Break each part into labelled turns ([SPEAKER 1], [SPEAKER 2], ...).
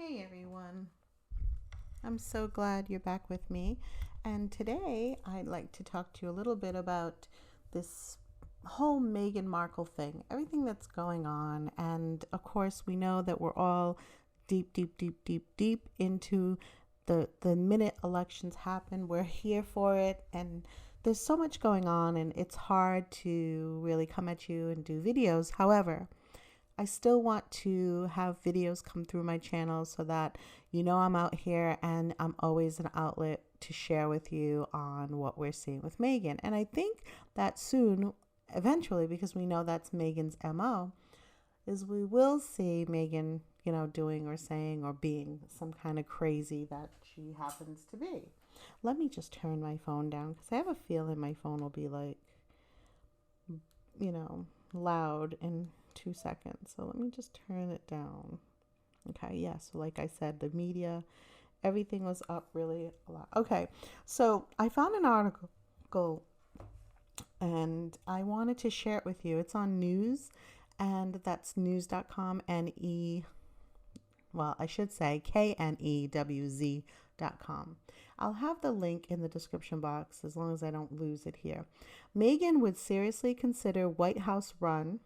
[SPEAKER 1] Hey everyone, I'm so glad you're back with me. And today I'd like to talk to you a little bit about this whole Meghan Markle thing, everything that's going on. And of course, we know that we're all deep into the minute elections happen. We're here for it. And there's so much going on, and it's hard to really come at you and do videos. However, I still want to have videos come through my channel so that I'm out here and I'm always an outlet to share with you on what we're seeing with Meghan. And I think that soon, eventually, because we know that's Meghan's MO, is we will see Meghan, doing or saying or being some kind of crazy that she happens to be. Let me just turn my phone down because I have a feeling my phone will be like, loud in 2 seconds. So let me just turn it down. Okay, yeah. So like I said, the media, everything was up really a lot. Okay, so I found an article and I wanted to share it with you. It's on news, and that's news.com, I should say knewz.com. I'll have the link in the description box as long as I don't lose it here. Meghan would seriously consider White House run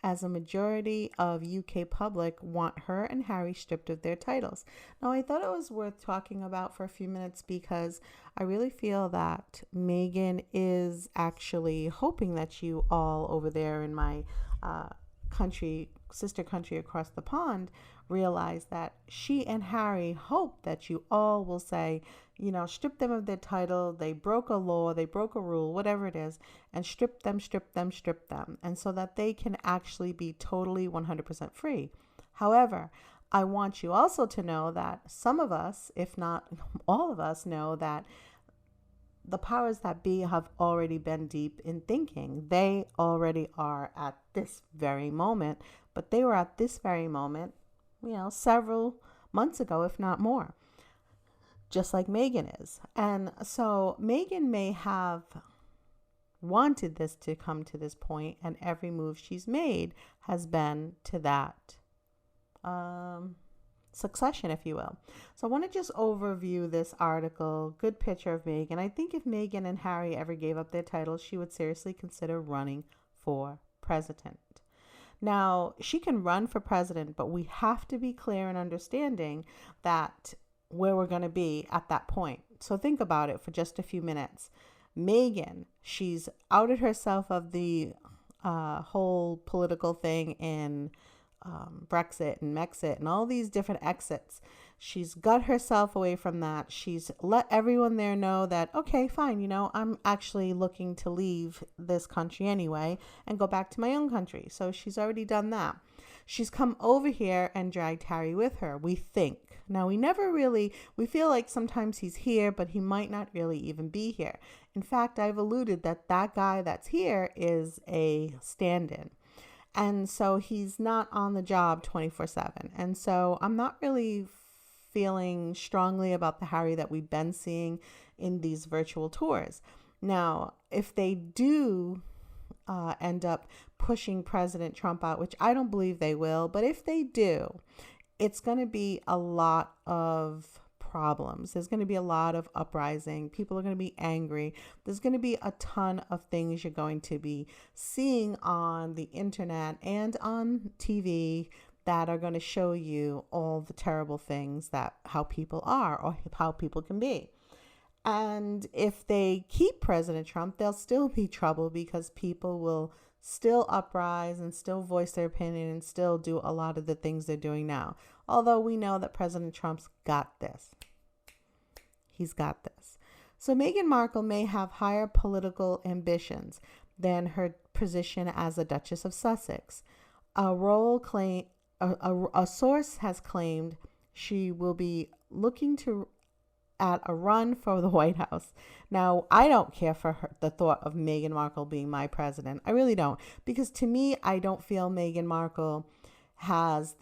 [SPEAKER 1] as a majority of UK public want her and Harry stripped of their titles. Now, I thought it was worth talking about for a few minutes because I really feel that Meghan is actually hoping that you all over there in my sister country across the pond, realize that she and Harry hope that you all will say, strip them of their title. They broke a law, they broke a rule, whatever it is, and strip them. And so that they can actually be totally 100% free. However, I want you also to know that some of us, if not all of us, know that the powers that be have already been deep in thinking. They already are at this very moment, but they were at this very moment, several months ago, if not more, just like Meghan is. And so Meghan may have wanted this to come to this point, and every move she's made has been to that succession, if you will. So I want to just overview this article. Good picture of Meghan. I think if Meghan and Harry ever gave up their titles, she would seriously consider running for president. Now, she can run for president, but we have to be clear in understanding that where we're going to be at that point. So think about it for just a few minutes. Meghan, she's outed herself of the whole political thing in Brexit and Mexit and all these different exits. She's got herself away from that. She's let everyone there know that, okay, fine, I'm actually looking to leave this country anyway and go back to my own country. So she's already done that. She's come over here and dragged Harry with her, we think. Now, we feel like sometimes he's here, but he might not really even be here. In fact, I've alluded that guy that's here is a stand-in. And so he's not on the job 24/7. And so I'm not really feeling strongly about the Harry that we've been seeing in these virtual tours. Now, if they do end up pushing President Trump out, which I don't believe they will, but if they do, it's going to be a lot of problems. There's going to be a lot of uprising. People are going to be angry. There's going to be a ton of things you're going to be seeing on the internet and on TV that are going to show you all the terrible things how people are or how people can be. And if they keep President Trump, there'll still be trouble because people will still uprise and still voice their opinion and still do a lot of the things they're doing now. Although we know that President Trump's got this. He's got this. So Meghan Markle may have higher political ambitions than her position as a Duchess of Sussex. A source has claimed she will be looking at a run for the White House. Now, I don't care for the thought of Meghan Markle being my president. I really don't. Because to me, I don't feel Meghan Markle has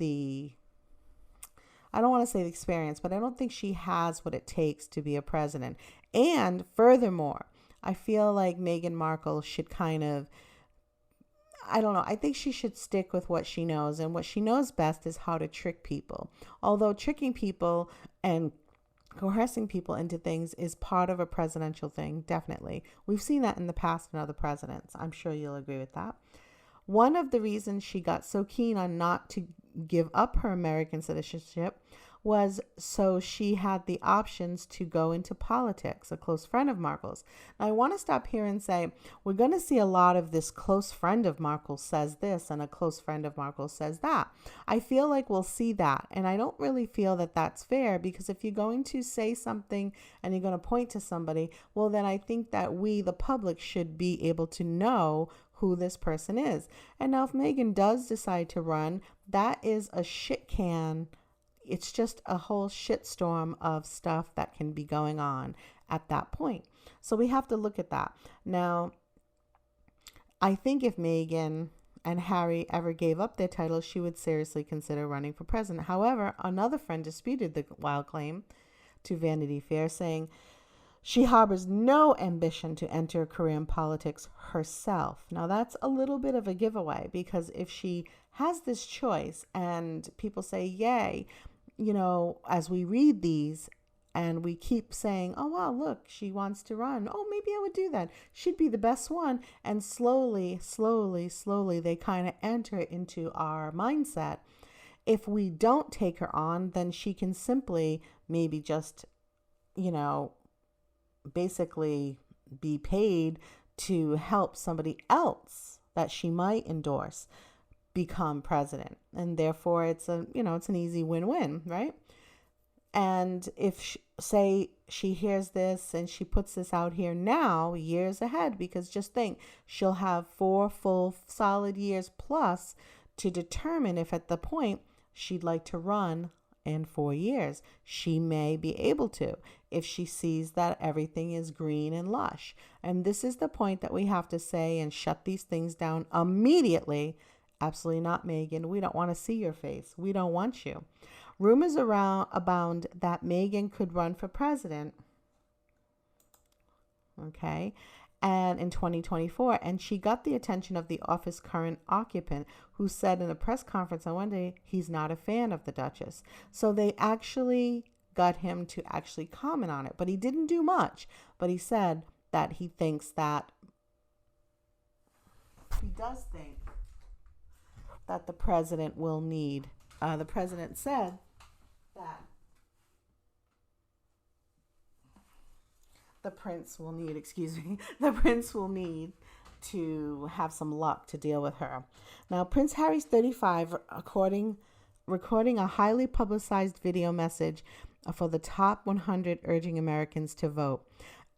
[SPEAKER 1] I don't want to say the experience, but I don't think she has what it takes to be a president. And furthermore, I feel like Meghan Markle should kind of I don't know. I think she should stick with what she knows. And what she knows best is how to trick people. Although tricking people and coercing people into things is part of a presidential thing, definitely. We've seen that in the past in other presidents. I'm sure you'll agree with that. One of the reasons she got so keen on not to give up her American citizenship was so she had the options to go into politics, a close friend of Markle's. Now, I want to stop here and say we're going to see a lot of this close friend of Markle says this and a close friend of Markle says that. I feel like we'll see that, and I don't really feel that that's fair, because if you're going to say something and you're going to point to somebody, well, then I think that we, the public, should be able to know who this person is. And now if Meghan does decide to run, that is a shit can. It's just a whole shitstorm of stuff that can be going on at that point. So we have to look at that. Now, I think if Meghan and Harry ever gave up their titles, she would seriously consider running for president. However, another friend disputed the wild claim to Vanity Fair, saying she harbors no ambition to enter a career in politics herself. Now, that's a little bit of a giveaway, because if she has this choice and people say, yay, as we read these and we keep saying, oh, wow, look, she wants to run. Oh, maybe I would do that. She'd be the best one. And slowly, they kind of enter into our mindset. If we don't take her on, then she can simply maybe just, basically be paid to help somebody else that she might endorse become president, and therefore it's an easy win-win, right? And if say she hears this and she puts this out here now, years ahead, because just think, she'll have 4 full solid years plus to determine if at the point she'd like to run in 4 years. She may be able to, if she sees that everything is green and lush. And this is the point that we have to say and shut these things down immediately. Absolutely not, Meghan. We don't want to see your face. We don't want you. Rumors abound that Meghan could run for president. Okay. And in 2024, and she got the attention of the office's current occupant, who said in a press conference on Monday he's not a fan of the Duchess. So they actually got him to actually comment on it, but he didn't do much. But he said that he thinks that he does think that the president will need. The president said that the prince will need to have some luck to deal with her. Now, Prince Harry's 35, recording a highly publicized video message for the top 100 urging Americans to vote.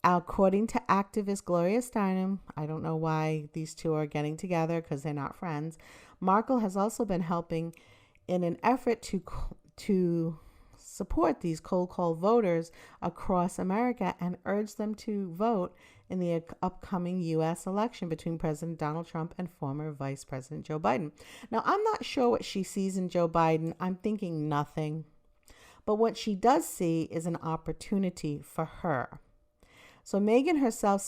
[SPEAKER 1] According to activist Gloria Steinem, I don't know why these two are getting together because they're not friends, Markle has also been helping in an effort to support these cold call voters across America and urge them to vote in the upcoming U.S. election between President Donald Trump and former Vice President Joe Biden. Now, I'm not sure what she sees in Joe Biden. I'm thinking nothing. But what she does see is an opportunity for her. So Meghan herself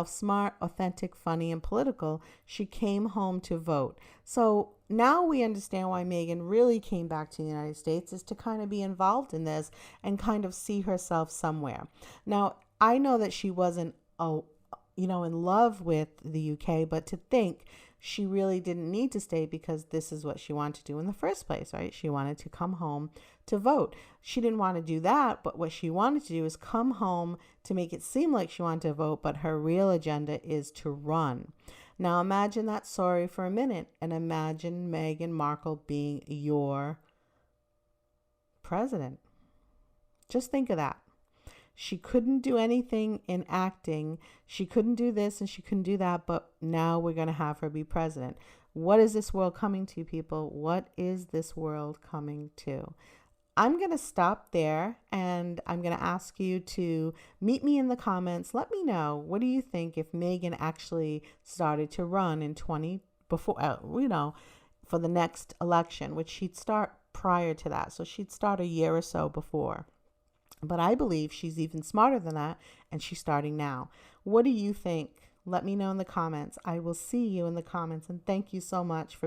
[SPEAKER 1] smart, authentic, funny, and political, she came home to vote. So now we understand why Meghan really came back to the United States, is to kind of be involved in this and kind of see herself somewhere. Now, I know that she wasn't, in love with the UK, but to think she really didn't need to stay because this is what she wanted to do in the first place, right? She wanted to come home to vote. She didn't want to do that, but what she wanted to do is come home to make it seem like she wanted to vote, but her real agenda is to run. Now imagine that story for a minute, and imagine Meghan Markle being your president. Just think of that. She couldn't do anything in acting. She couldn't do this and she couldn't do that, but now we're going to have her be president. What is this world coming to, people? What is this world coming to? I'm going to stop there, and I'm going to ask you to meet me in the comments. Let me know, what do you think if Meghan actually started to run in for the next election, which she'd start prior to that. So she'd start a year or so before. But I believe she's even smarter than that, and she's starting now. What do you think? Let me know in the comments. I will see you in the comments. And thank you so much for